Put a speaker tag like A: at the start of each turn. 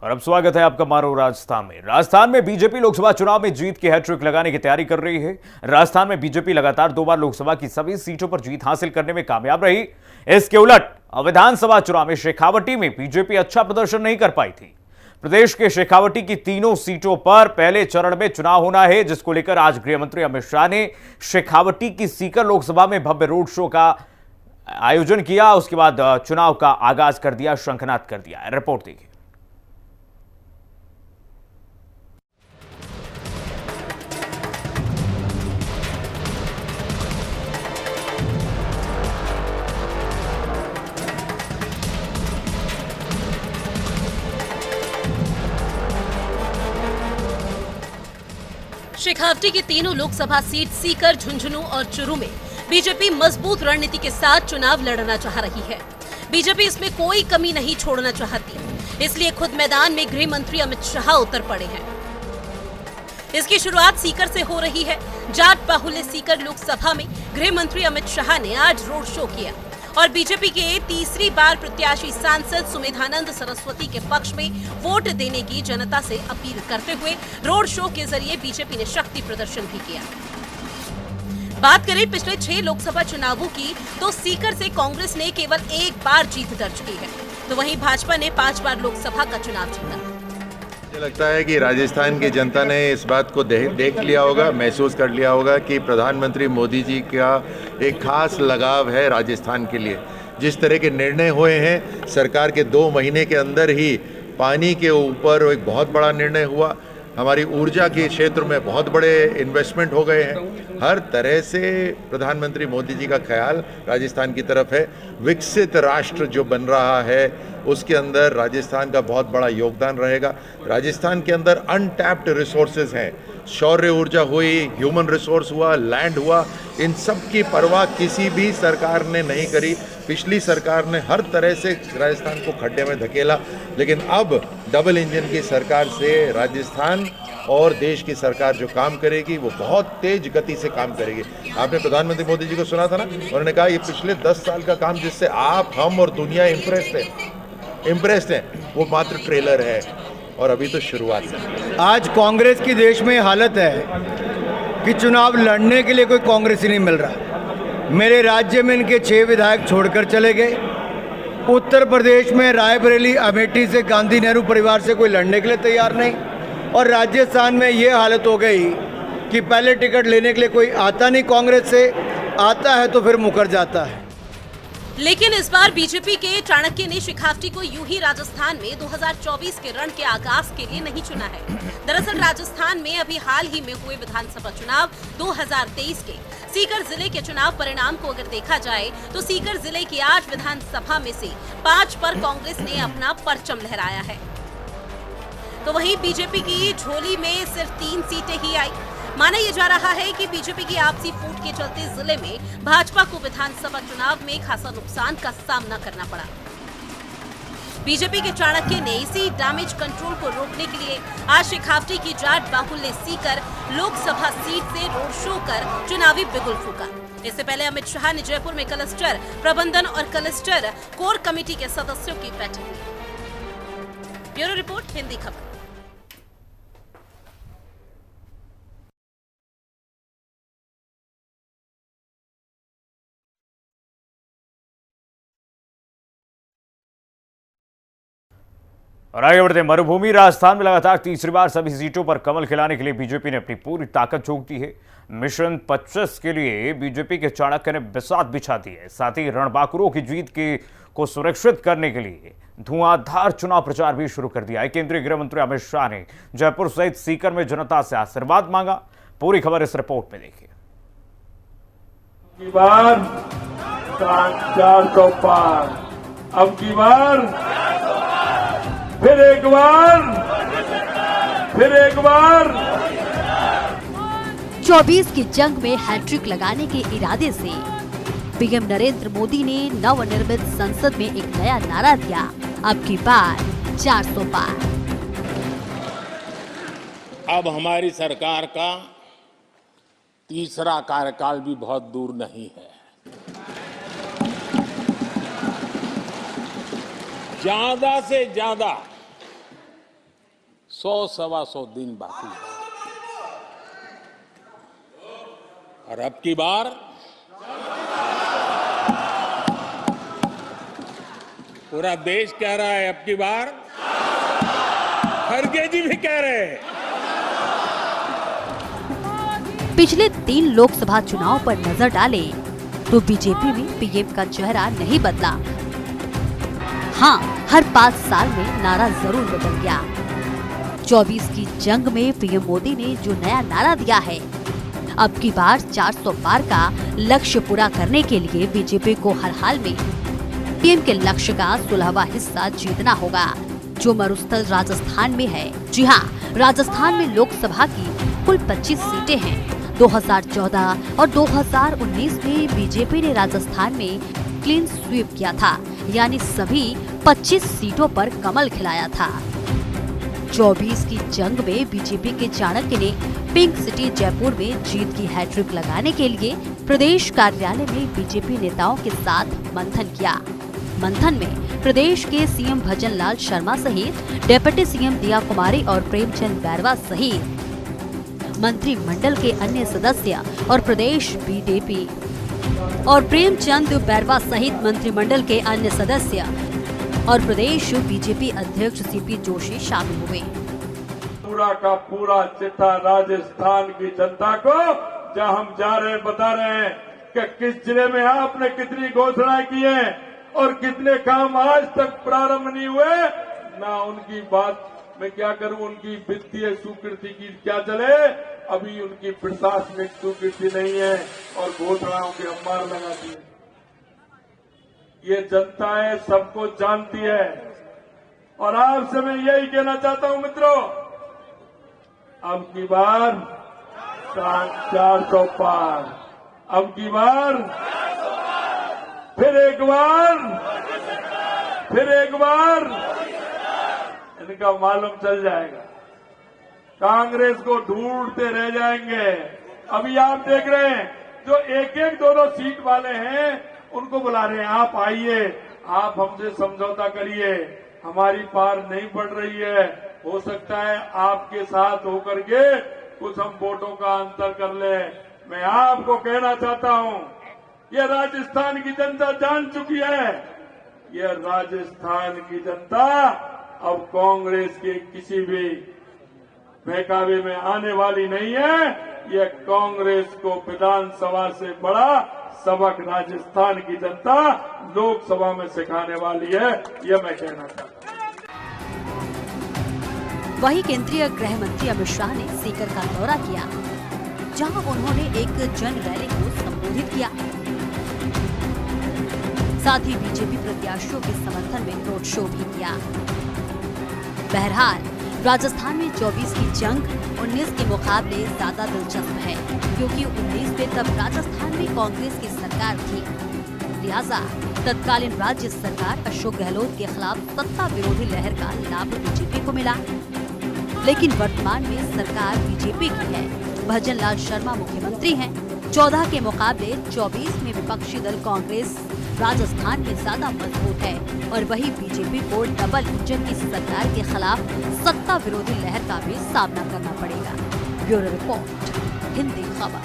A: और अब स्वागत है आपका मारो राजस्थान में। राजस्थान में बीजेपी लोकसभा चुनाव में जीत की हैट्रिक लगाने की तैयारी कर रही है। राजस्थान में बीजेपी लगातार 2 बार लोकसभा की सभी सीटों पर जीत हासिल करने में कामयाब रही। इसके उलट विधानसभा चुनाव में शेखावटी में बीजेपी अच्छा प्रदर्शन नहीं कर पाई थी। प्रदेश के शेखावटी की तीनों सीटों पर पहले चरण में चुनाव होना है, जिसको लेकर आज गृह मंत्री अमित शाह ने शेखावटी की सीकर लोकसभा में भव्य रोड शो का आयोजन किया। उसके बाद चुनाव का आगाज कर दिया, शंखनाद कर दिया। रिपोर्ट देखिए।
B: शेखावटी की तीनों लोकसभा सीट सीकर, झुंझुनू और चुरू में बीजेपी मजबूत रणनीति के साथ चुनाव लड़ना चाह रही है। बीजेपी इसमें कोई कमी नहीं छोड़ना चाहती, इसलिए खुद मैदान में गृह मंत्री अमित शाह उतर पड़े हैं। इसकी शुरुआत सीकर से हो रही है। जाट बाहुल्य सीकर लोकसभा में गृह मंत्री अमित शाह ने आज रोड शो किया और बीजेपी के तीसरी बार प्रत्याशी सांसद सुमेधानंद सरस्वती के पक्ष में वोट देने की जनता से अपील करते हुए रोड शो के जरिए बीजेपी ने शक्ति प्रदर्शन भी किया। बात करें पिछले 6 लोकसभा चुनावों की, तो सीकर से कांग्रेस ने केवल 1 बार जीत दर्ज की है, तो वहीं भाजपा ने 5 बार लोकसभा का चुनाव जीता।
C: मुझे लगता है कि राजस्थान की जनता ने इस बात को देख लिया होगा, महसूस कर लिया होगा कि प्रधानमंत्री मोदी जी का एक खास लगाव है राजस्थान के लिए। जिस तरह के निर्णय हुए हैं, सरकार के 2 महीने के अंदर ही पानी के ऊपर एक बहुत बड़ा निर्णय हुआ, हमारी ऊर्जा के क्षेत्र में बहुत बड़े इन्वेस्टमेंट हो गए हैं। हर तरह से प्रधानमंत्री मोदी जी का ख्याल राजस्थान की तरफ है। विकसित राष्ट्र जो बन रहा है उसके अंदर राजस्थान का बहुत बड़ा योगदान रहेगा। राजस्थान के अंदर अनटैप्ड रिसोर्सेज हैं, सौर ऊर्जा हुई, ह्यूमन रिसोर्स हुआ, लैंड हुआ, इन सब की परवाह किसी भी सरकार ने नहीं करी। पिछली सरकार ने हर तरह से राजस्थान को खड्डे में धकेला, लेकिन अब डबल इंजन की सरकार से राजस्थान और देश की सरकार जो काम करेगी वो बहुत तेज गति से काम करेगी। आपने प्रधानमंत्री मोदी जी को सुना था ना, उन्होंने कहा ये पिछले 10 साल का काम जिससे आप, हम और दुनिया इम्प्रेस्ड है, वो मात्र ट्रेलर है और अभी तो शुरुआत है।
D: आज कांग्रेस की देश में हालत है कि चुनाव लड़ने के लिए कोई कांग्रेसी नहीं मिल रहा। मेरे राज्य में इनके 6 विधायक छोड़कर चले गए। उत्तर प्रदेश में रायबरेली, अमेठी से गांधी नेहरू परिवार से कोई लड़ने के लिए तैयार नहीं, और राजस्थान में ये हालत हो गई कि पहले टिकट लेने के लिए कोई आता नहीं कांग्रेस से, आता है तो फिर मुकर जाता है।
B: लेकिन इस बार बीजेपी के चाणक्य ने शेखावटी को यूं ही राजस्थान में 2024 के रण के आगाज के लिए नहीं चुना है। दरअसल राजस्थान में अभी हाल ही में हुए विधानसभा चुनाव 2023 के सीकर जिले के चुनाव परिणाम को अगर देखा जाए तो सीकर जिले की 8 विधानसभा में से 5 पर कांग्रेस ने अपना परचम लहराया है, तो वहीं बीजेपी की झोली में सिर्फ 3 सीटें ही आई। माना यह जा रहा है कि बीजेपी की आपसी फूट के चलते जिले में भाजपा को विधानसभा चुनाव में खासा नुकसान का सामना करना पड़ा। बीजेपी के चाणक्य ने इसी डैमेज कंट्रोल को रोकने के लिए आज शेखावटी की जाट बाहुल्य सीकर लोकसभा सीट से रोड शो कर चुनावी बिगुल फूका। इससे पहले अमित शाह ने जयपुर में क्लस्टर प्रबंधन और क्लस्टर कोर कमेटी के सदस्यों की बैठक ली। ब्यूरो रिपोर्ट, हिंदी खबर।
A: और आगे बढ़ते मरुभूमि राजस्थान में लगातार तीसरी बार सभी सीटों पर कमल खिलाने के लिए बीजेपी ने अपनी पूरी ताकत झोंक दी है। मिशन 25 के लिए बीजेपी के चाणक्य ने बिसात बिछा दी है। साथ ही रणबांकुरों की जीत को सुरक्षित करने के लिए धुआंधार चुनाव प्रचार भी शुरू कर दिया है। केंद्रीय गृह मंत्री अमित शाह ने जयपुर सहित सीकर में जनता से आशीर्वाद मांगा। पूरी खबर इस रिपोर्ट में देखिए।
E: अब की बार 400 पार, अब की बार फिर एक बार
F: 24 की जंग में हैट्रिक लगाने के इरादे से पीएम नरेंद्र मोदी ने नवनिर्मित संसद में एक नया नारा दिया, अब की बार 400 पार।
G: अब हमारी सरकार का तीसरा कार्यकाल भी बहुत दूर नहीं है। ज्यादा से ज्यादा 100-125 दिन बाकी है। और अब की बार पूरा देश कह रहा है, अब की बार खड़गे जी भी कह रहे हैं।
F: पिछले 3 लोकसभा चुनाव पर नजर डाले तो बीजेपी में पीएम का चेहरा नहीं बदला। हाँ, हर 5 साल में नारा जरूर बदल गया। 24 की जंग में पीएम मोदी ने जो नया नारा दिया है, अब की बार 400 पार का लक्ष्य पूरा करने के लिए बीजेपी को हर हाल में पीएम के लक्ष्य का 16वां हिस्सा जीतना होगा, जो मरुस्थल राजस्थान में है। जी हाँ, राजस्थान में लोकसभा की कुल 25 सीटें हैं। 2014 और 2019 में बीजेपी ने राजस्थान में क्लीन स्वीप किया था, यानी सभी 25 सीटों पर कमल खिलाया था। 24 की जंग में बीजेपी के चाणक्य ने पिंक सिटी जयपुर में जीत की हैट्रिक लगाने के लिए प्रदेश कार्यालय में बीजेपी नेताओं के साथ मंथन किया। मंथन में प्रदेश के सीएम भजन लाल शर्मा सहित डिप्टी सीएम दिया कुमारी और प्रेमचंद बैरवा सहित मंत्रिमंडल के अन्य सदस्य और प्रदेश बीजेपी और प्रेमचंद बैरवा सहित मंत्रिमंडल के अन्य सदस्य और प्रदेश बीजेपी अध्यक्ष सीपी जोशी शामिल हुए।
E: पूरा का पूरा चिट्ठा राजस्थान की जनता को जहां हम जा रहे हैं बता रहे हैं कि किस जिले में आपने कितनी घोषणाएं की हैं और कितने काम आज तक प्रारंभ नहीं हुए। ना उनकी बात मैं क्या करूं, उनकी वित्तीय स्वीकृति की क्या चले, अभी उनकी प्रशासनिक स्वीकृति नहीं है और घोषणाओं के अंबार लगाती है। ये जनता है, सबको जानती है। और आपसे मैं यही कहना चाहता हूं मित्रों, अब की बार 400 पार, अब की बार फिर एक बार इनका मालूम चल जाएगा। कांग्रेस को ढूंढते रह जाएंगे। अभी आप देख रहे हैं जो एक-एक 2-2 सीट वाले हैं उनको बुला रहे हैं, आप आइए, आप हमसे समझौता करिए, हमारी पार नहीं पड़ रही है, हो सकता है आपके साथ होकर के कुछ हम वोटों का अंतर कर ले। मैं आपको कहना चाहता हूं, ये राजस्थान की जनता जान चुकी है, ये राजस्थान की जनता अब कांग्रेस के किसी भी बहकावे में आने वाली नहीं है। ये कांग्रेस को विधानसभा से बड़ा सबक राजस्थान की जनता लोकसभा में सिखाने वाली है, ये मैं कहना चाहता हूं।
F: वहीं केंद्रीय गृह मंत्री अमित शाह ने सीकर का दौरा किया, जहां उन्होंने एक जन रैली को संबोधित किया। साथ ही बीजेपी प्रत्याशियों के समर्थन में रोड शो भी किया। बहरहाल राजस्थान में 24 की जंग 19 के मुकाबले ज्यादा दिलचस्प है, क्योंकि 19 में तब राजस्थान में कांग्रेस की सरकार थी। लिहाजा तत्कालीन राज्य सरकार अशोक गहलोत के खिलाफ सत्ता विरोधी लहर का लाभ बीजेपी को मिला। लेकिन वर्तमान में सरकार बीजेपी की है, भजन लाल शर्मा मुख्यमंत्री हैं। 14 के मुकाबले 24 में विपक्षी दल कांग्रेस राजस्थान में ज्यादा मजबूत है और वही बीजेपी को डबल इंजन की सरकार के खिलाफ सत्ता विरोधी लहर का भी सामना करना पड़ेगा। ब्यूरो रिपोर्ट, हिंदी खबर।